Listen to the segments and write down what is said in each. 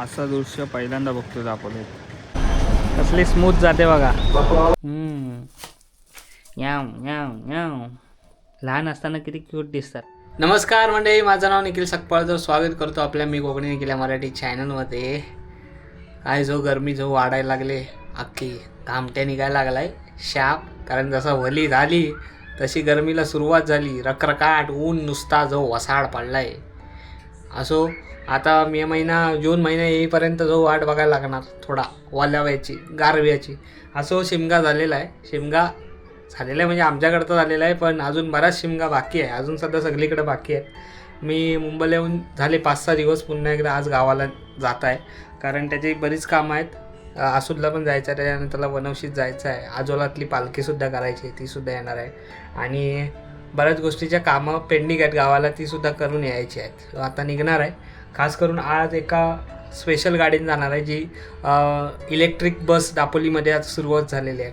असं दृश्य पहिल्यांदा बघतो दापोलीत. कसली स्मूथ जाते बघा. याव याव याव. लहान असताना किती क्यूट दिसतात. नमस्कार मंडळी, माझं नाव निखिल सकपाळ. स्वागत करतो आपल्या मी कोकणी निखिल मराठी चॅनलमध्ये. काय जो गरमी जो वाढायला लागले, अख्खी घामट्या निघायला लागलाय शाप. कारण जसं वली झाली तशी गरमीला सुरुवात झाली. रखरखाट ऊन नुसता जो वसाड पडलाय. असो आता जून महिना येईपर्यंत जो वाट बघायला लागणार थोडा वाल्याव्याची गारव्याची. असो शिमगा झालेला आहे म्हणजे आमच्याकडं झालेला आहे, पण अजून बराच शिमगा बाकी आहे. अजून सध्या सगळीकडे बाकी आहे. मी मुंबईला येऊन झाले 5-6 दिवस. पुन्हा एकदा आज गावाला जात आहे कारण त्याची बरीच कामं आहेत. आसूदला पण जायचं आहे, त्याच्यानंतरला वनवशीत जायचं आहे. आजोलातली पालखीसुद्धा करायची आहे, तीसुद्धा येणार आहे. आणि बऱ्याच गोष्टीच्या कामं पेंडिंग आहेत गावाला, तीसुद्धा करून यायची आहेत. आता निघणार आहे. खास करून आज एका स्पेशल गाडीने जाणार आहे, जी इलेक्ट्रिक बस दापोलीमध्ये आज सुरुवात झालेली आहे.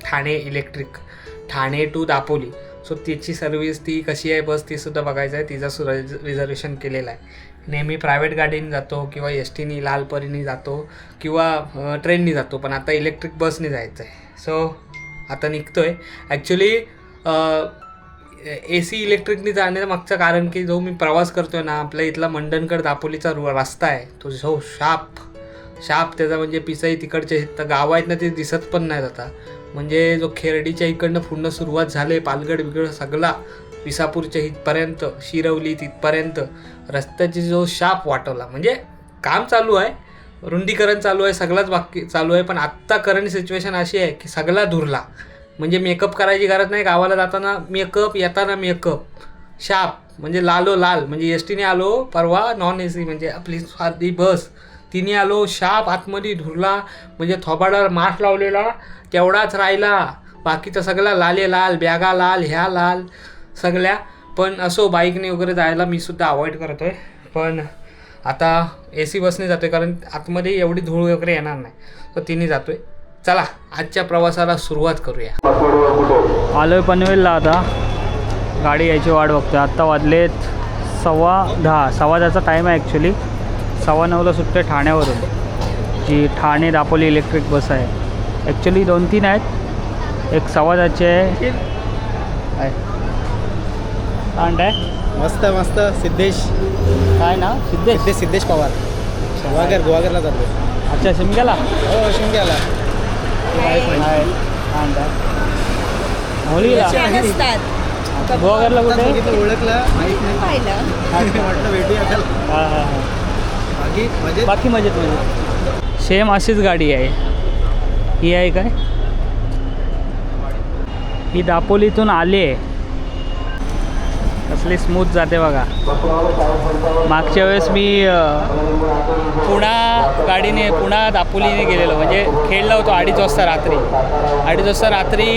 ठाणे टू दापोली. सो तिची सर्व्हिस ती कशी आहे बस तीसुद्धा बघायचं आहे. तिचं रिझर्वेशन केलेलं आहे. नेहमी प्रायव्हेट गाडीने जातो किंवा एस टीनी लालपरीने जातो किंवा ट्रेननी जातो, पण आता इलेक्ट्रिक बसने जायचं आहे. सो आता निघतो आहे. ॲक्च्युली AC इलेक्ट्रिकनी जाण्याचं मागचं कारण की जो मी प्रवास करतो आहे ना, आपल्या इथला मंडणगड दापोलीचा रस्ता आहे तो जो शाप त्याचा म्हणजे पिसाई तिकडचे तर गाव आहेत ना, ते दिसत पण नाहीत आता. म्हणजे जो खेरडीच्या इकडनं पूर्ण सुरुवात झाली, पालगड बिगड सगळा विसापूरच्या इथपर्यंत, शिरवली तिथपर्यंत रस्त्याची जो शाप वाटवला. म्हणजे काम चालू आहे, रुंदीकरण चालू आहे, सगळंच बाकी चालू आहे. पण आत्ता करंट सिच्युएशन अशी आहे की सगळा धुरला. म्हणजे मेकअप करायची गरज नाही. गावाला जाताना मेकअप, येताना मेकअप. शाप म्हणजे लाल. म्हणजे एस टीने आलो परवा, नॉन AC म्हणजे आपली साधी बस, तिने आलो. शाप आतमध्ये धुरला. म्हणजे थोबाडावर मास्क लावलेला तेवढाच राहिला, बाकीचा सगळा लाल, बॅगा लाल, ह्या लाल सगळ्या. पण असो बाईकने वगैरे जायला मी सुद्धा अवॉइड करतो आहे. पण आता AC बसने जातो आहे कारण आतमध्ये एवढी धूळ वगैरे येणार नाही, तर तिने जातो आहे. चला आजच्या प्रवासाला सुरुवात करूया. आलो आहे पनवेलला. आता गाडी यायची वाट बघतो. आत्ता वाजलेत 10:15. टाईम आहे ॲक्च्युली. 9:15ला सुटते ठाण्यावरून, जी ठाणे दापोली इलेक्ट्रिक बस आहे. ॲक्च्युली 2-3 आहेत. एक 10:15ची आहे. आहे मस्त सिद्धेश. काय ना सिद्धेश पवार. गोवागरला जातो. अच्छा, शिमग्याला. हो शिमग्याला. होलीला गोवागरला कुठे ओळखलं माहीत नाही, म्हटलं भेटूया. बाकी मजेत. सेम अशीच गाडी आहे. ही आहे काय, ही दापोलीतून आली आहे. कसली स्मूथ जाते बघा. मागच्या वेळेस मी पुणा दापोलीने गेलेलो. म्हणजे खेळला होतो 2:30 वाजता रात्री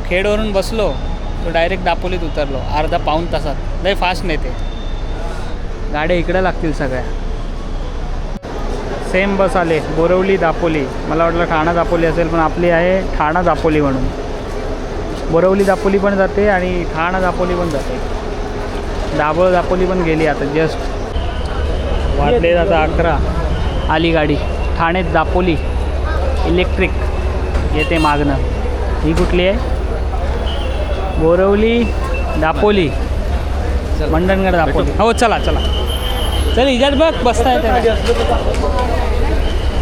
खेडवरून बसलो, तो डायरेक्ट दापोलीत उतरलो. अर्धा-पाऊण तासात. लय फास्ट नेते गाड्या. इकडे लागतील सगळ्या. सेम बस आले, बोरवली दापोली. मला वाटलं ठाणा दापोली असेल, पण आपली आहे ठाणा दापोली म्हणून. बोरवली दापोली पण जाते आणि ठाणा दापोली पण जाते. दाभोळ दापोली पण गेली आता जस्ट. वाटले आता 11. आली गाडी. ठाणे दापोली इलेक्ट्रिक येते मागणं. ही कुठली आहे? बोरवली दापोली मंडणगड दापोली. हो चला चल इजात बघ बसता येते.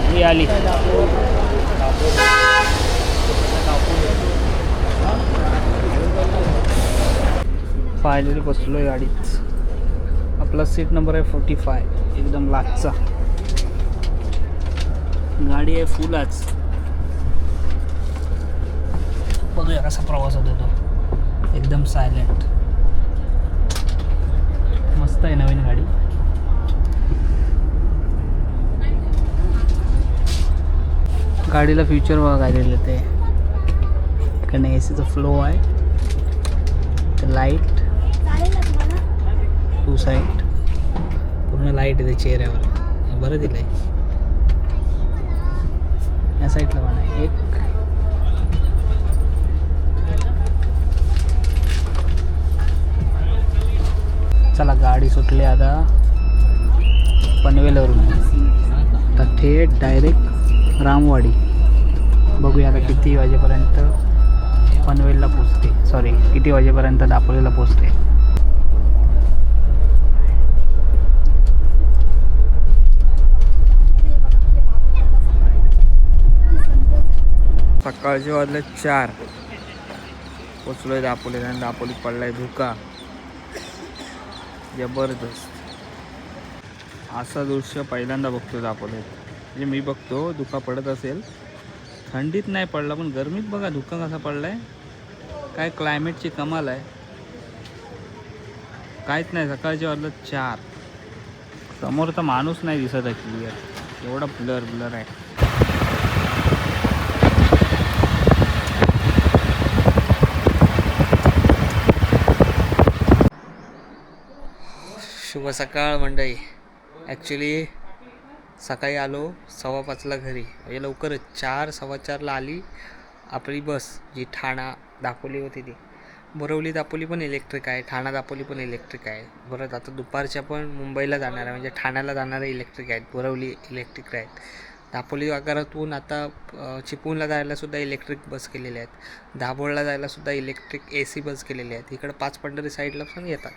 ही आली. फायनली बसलो आहे गाडीत. आपला सीट नंबर आहे 45. एकदम लास्टचा. गाडी आहे फुल आज. बघूया कसा प्रवास होतो तो. एकदम सायलेंट. मस्त आहे नवीन गाडी. गाडीला फ्युचर बघा काय दिलं ते. कारण ACचा फ्लो आहे. लाईट 2 साईड पूर्ण लाईट आहे चेहऱ्यावर. बरं दिलं आहे. या साईडला पण आहे एक. चला गाडी सुटली आता पनवेलवरून. थेट डायरेक्ट रामवाडी. बघूया आता किती वाजेपर्यंत पनवेलला पोचते, सॉरी किती वाजेपर्यंत दापोलीला पोचते. सकाळचे वाजले 4, पोचलो आहे दापोलीला आणि दापोलीत पडलाय धुका जबरदस्त. असं दृश्य पहिल्यांदा बघतो दापोलीत. म्हणजे मी बघतो धुका पडत असेल, थंडीत नाही पडला पण गरमीत बघा धुका कसा पडलाय. काय क्लायमेटची कमाल आहे. काहीच नाही, सकाळचे वाजलं 4. समोर तर माणूस नाही दिसत आहे क्लिअर, एवढा ब्लर आहे. शुभ सकाळ मंडळी. ॲक्च्युली सकाळी आलो 5:15ला घरी, म्हणजे लवकरच 4, 4:15ला आली आपली बस, जी ठाणा दापोली होती ती. बोरवली दापोली पण इलेक्ट्रिक आहे, ठाणा दापोली पण इलेक्ट्रिक आहे. परत आता दुपारच्या पण मुंबईला जाणार आहे, म्हणजे ठाण्याला जाणारे इलेक्ट्रिक आहेत, बोरवली इलेक्ट्रिक आहेत. दापोली आगारातून आता चिपळूणला जायलासुद्धा इलेक्ट्रिक बस केलेल्या आहेत. दाभोळला जायलासुद्धा इलेक्ट्रिक AC बस केलेली आहेत. इकडं 5 पंढरी साईडला पण येतात.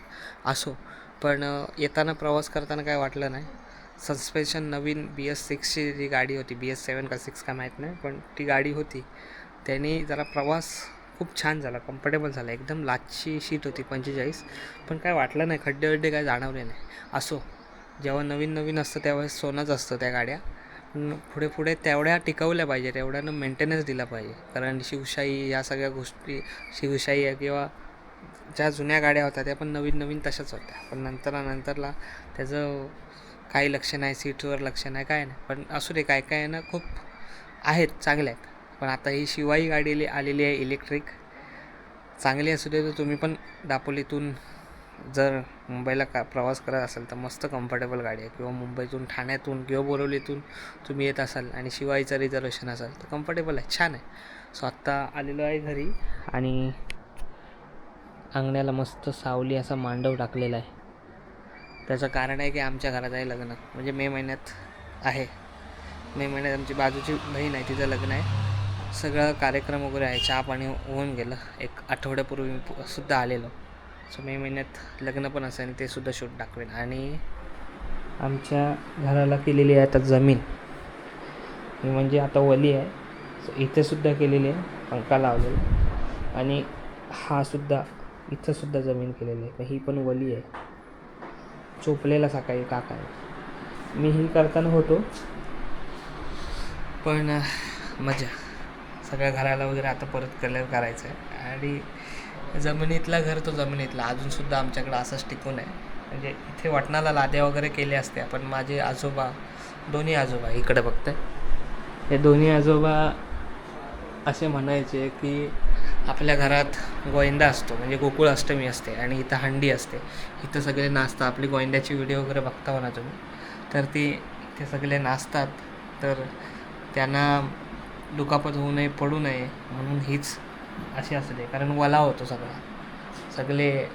असो, पण येताना प्रवास करताना काय वाटलं नाही. सस्पेन्शन नवीन BS6ची जी गाडी होती, BS7 का 6 का माहीत नाही, पण ती गाडी होती, त्याने जरा प्रवास खूप छान झाला, कम्फर्टेबल झाला. एकदम लाचची शीट होती 45, पण काय वाटलं नाही, खड्डे काय जाणवले नाही. असो, जेव्हा नवीन असतं त्यावेळेस सोनंच असतं त्या गाड्या. पुढे तेवढ्या टिकवल्या पाहिजेत, एवढ्यानं मेंटेनन्स दिला पाहिजे. कारण शिवशाही या सगळ्या गोष्टी, शिवशाही आहे किंवा ज्या जुन्या गाड्या होत्या त्या पण नवीन तशाच होत्या. पण नंतरला त्याचं काही लक्ष नाही, सीटवर लक्ष नाही, काय नाही. पण असू दे, काय ना खूप आहेत चांगल्या आहेत. पण आता ही शिवाई गाडी आलेली आहे इलेक्ट्रिक, चांगली असू दे. तर तुम्ही पण दापोलीतून जर मुंबईला प्रवास करत असाल तर मस्त कम्फर्टेबल गाडी आहे. किंवा मुंबईतून, ठाण्यातून किंवा बोरवलीतून तुम्ही येत असाल आणि शिवाईचं रिझर्वेशन असाल तर कम्फर्टेबल आहे, छान आहे. सो आत्ता आलेलो आहे घरी आणि अंगण्याला मस्त सावली असा मांडव टाकलेला आहे. त्याचं कारण आहे की आमच्या घरात आहे लग्न, म्हणजे मे महिन्यात आहे. मे महिन्यात आमची बाजूची बहीण आहे, तिचं लग्न आहे. सगळं कार्यक्रम वगैरे आहे, चहा पाणी होऊन गेलं. 1 आठवड्यापूर्वी सुद्धा आलेलो. सो मे महिन्यात लग्न पण असेल, ते सुद्धा शूट दाखवेन. आणि आमच्या घराला केलेली आहे आता जमीन, म्हणजे आता वली आहे. सो इथेसुद्धा केलेली आहे, पंखा लावलेला. आणि इथंसुद्धा जमीन केलेली आहे, तर ही पण वली आहे. चोपलेला सकाळी काका आहे, मी ही करताना होतो. पण मजा, सगळ्या घराला वगैरे आता परत करायचं आहे. आणि जमिनीतला घर तो जमिनीतला अजूनसुद्धा आमच्याकडं असंच टिकून आहे. म्हणजे इथे वटणाला लाद्या वगैरे केल्या असत्या, पण माझे आजोबा, दोन्ही आजोबा इकडे बघताय, हे दोन्ही आजोबा असे म्हणायचे की आपल्या घरात गोविंदा असतो, म्हणजे गोकुळ अष्टमी असते आणि इथं हंडी असते, इथं सगळे नाचतात. आपली गोविंद्याची व्हिडिओ वगैरे बघता म्हणा तुम्ही, तर ते सगळे नाचतात. तर त्यांना दुखापत होऊ नये, पडू नये म्हणून हीच अशी असते. कारण वला होतो सगळे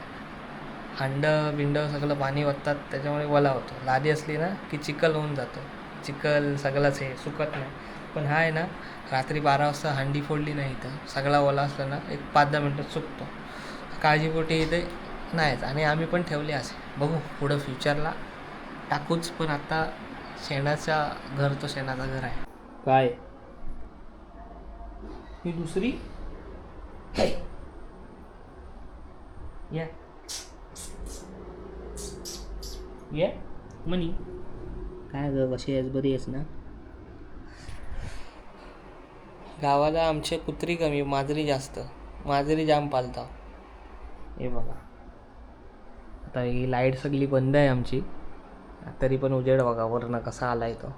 बिंड सगळं पाणी ओततात, त्याच्यामुळे वला होतो. लादी असली ना की चिखल होऊन जातो, चिखल सगळंच हे सुकत नाही. पण हा आहे ना, रात्री 12 वाजता हंडी फोडली नाही तर सगळा ओला असला ना, एक 5-10 मिनटात सुकतो. काळजीपोटी इथे नाहीच. आणि आम्ही पण ठेवले असे, बघू पुढं फ्युचरला टाकूच. पण आता शेणाचं घर तो शेणाचं घर आहे. काय ही दुसरी या मनी काय ग, कशी आहेस, बरी आहेस ना? गावाला आमचे कुत्री कमी, माजरी जास्त, माजरी जाम पालता. हे बघा, आता ही लाईट सगळी बंद आहे आमची, तरी पण उजेड बघा वरनं कसा आला आहे तो.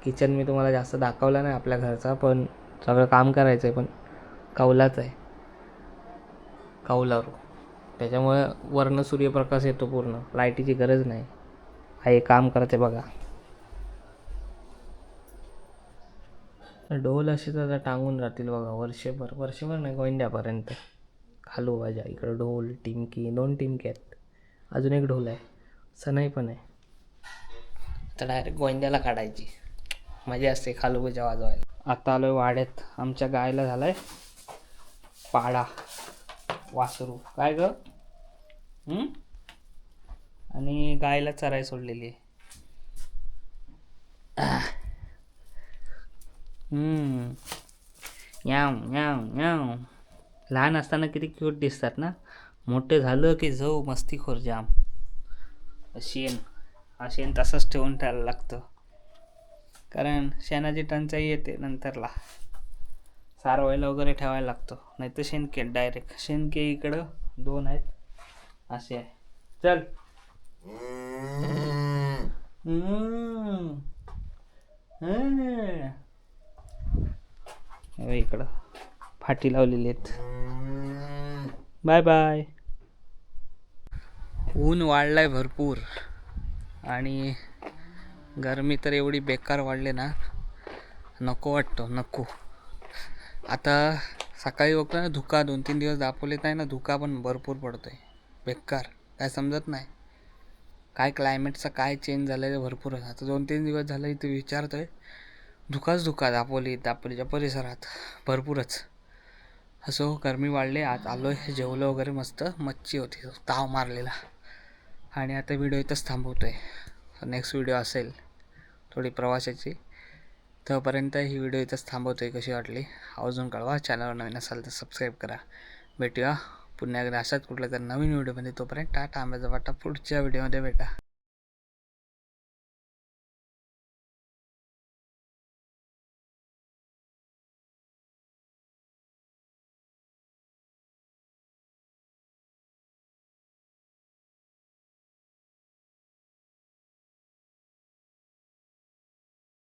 किचन मी तुम्हाला जास्त दाखवला नाही आपल्या घरचा, पण सगळं काम करायचं आहे. पण कौलाच आहे, कौलारू, त्याच्यामुळे वरनं सूर्यप्रकाश येतो पूर्ण, लाईटीची गरज नाही. हे काम करते बघा. ढोल असे तर टांगून राहतील बघा वर्षभर नाही, गोंड्यापर्यंत घालू भाज्या. इकडं ढोल, टिमकी, 2 टिमकी आहेत, अजून एक ढोल आहे, सनई पण आहे. तर डायरेक्ट गोंद्याला काढायची. मजा असते खालूबाच्या वाजवायला. आता आलोय वाड्यात. आमच्या गायला झालाय पाडा वासरू. काय ग? आणि गायला चराई सोडलेली आहे. याव याव याव. लहान असताना किती क्यूट दिसतात ना. मोठे झालं की जाऊ मस्तीखोर जाम. शेण तसंच ठेवून ठेवायला लागतं, कारण शेणाची टंचाई येते नंतरला. सारवायला वगैरे ठेवायला लागतं, नाही तर शेणके डायरेक्ट. शेणके इकडं 2 आहेत असे आहे. चल. इकडं फाटी लावलेली आहेत. Bye bye. ऊन वाढलाय भरपूर आणि गरमी तर एवढी बेकार वाढले ना, नको वाटतं नको. आता सकाळी बघतो ना धुका 2-3 दिवस दाखवलेत नाही ना, धुका पण भरपूर पडतोय. बेकार, काय समजत नाही काय क्लायमेटचा काय चेंज झालं आहे भरपूर. आता 2-3 दिवस झालं इथे विचारतोय, धुका दापोलीच्या परिसरात भरपूरच. असो, गरमी वाढले. आज आलो आहे, जेवलं वगैरे मस्त. मच्छी होती, ताव मारलेला. आणि आता व्हिडिओ इथंच थांबवतो आहे. नेक्स्ट व्हिडिओ असेल थोडी प्रवासाची, तोपर्यंत ही व्हिडिओ इथंच थांबवतो आहे. कशी वाटली अजून कळवा. चॅनलवर नवीन असाल तर सबस्क्राईब करा. भेटूया पुन्हा एकदा अशाच कुठल्या तर नवीन व्हिडिओमध्ये. तोपर्यंत टाटा, आंब्याचा वाटा. पुढच्या व्हिडिओमध्ये भेटा.